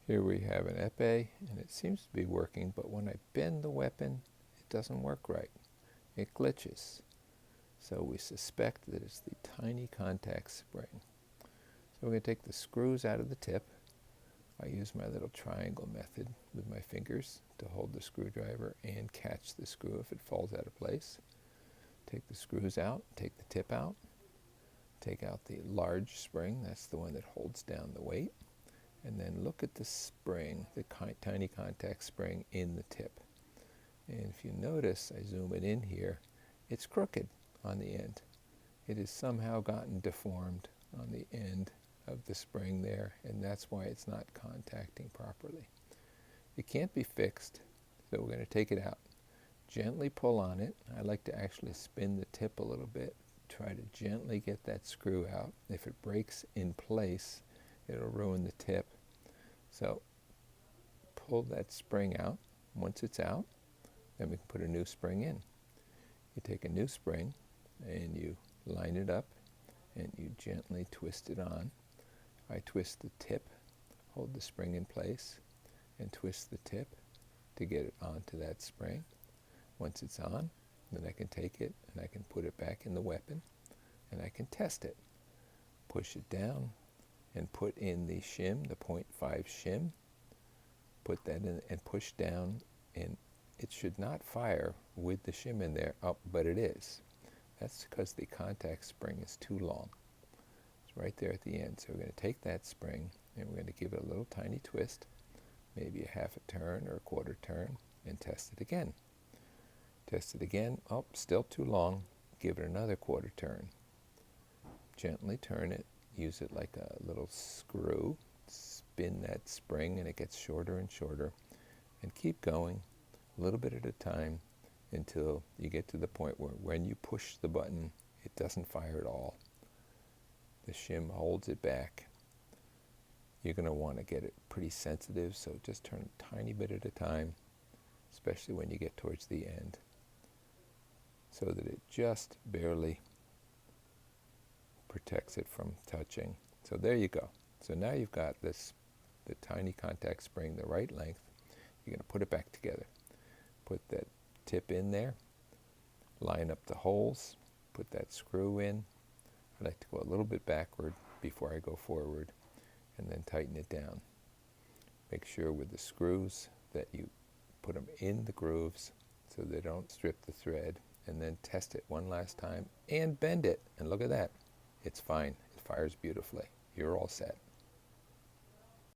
Here we have an epee, and it seems to be working, but when I bend the weapon, it doesn't work right. It glitches. So we suspect that it's the tiny contact spring. So we're going to take the screws out of the tip. I use my little triangle method with my fingers to hold the screwdriver and catch the screw if it falls out of place. Take the screws out, take the tip out, take out the large spring, that's the one that holds down the weight, and then look at the spring, the tiny contact spring in the tip. And if you notice, I zoom it in here, it's crooked on the end. It has somehow gotten deformed on the end of the spring there, and that's why it's not contacting properly. It can't be fixed, so we're going to take it out. Gently pull on it. I like to actually spin the tip a little bit, try to gently get that screw out. If it breaks in place, it'll ruin the tip. So pull that spring out. Once it's out, then we can put a new spring in. You take a new spring and you line it up and you gently twist it on. I twist the tip, hold the spring in place, and twist the tip to get it onto that spring. Once it's on, then I can take it and I can put it back in the weapon and I can test it. Push it down and put in the shim, the 0.5 shim. Put that in and push down, and it should not fire with the shim in there, but it is. That's because the contact spring is too long. It's right there at the end. So we're going to take that spring and we're going to give it a little tiny twist, maybe a half a turn or a quarter turn, and test it again. Test it again. Oh, still too long. Give it another quarter turn. Gently turn it. Use it like a little screw. Spin that spring and it gets shorter and shorter. And keep going a little bit at a time until you get to the point where when you push the button, it doesn't fire at all. The shim holds it back. You're going to want to get it pretty sensitive, so just turn a tiny bit at a time, especially when you get towards the end, so that it just barely protects it from touching. So there you go. So now you've got the tiny contact spring the right length. You're going to put it back together. Put that tip in there, line up the holes, put that screw in. I like to go a little bit backward before I go forward, and then tighten it down. Make sure with the screws that you put them in the grooves so they don't strip the thread, and then test it one last time and bend it, and look at that. It's fine. It fires beautifully. You're all set.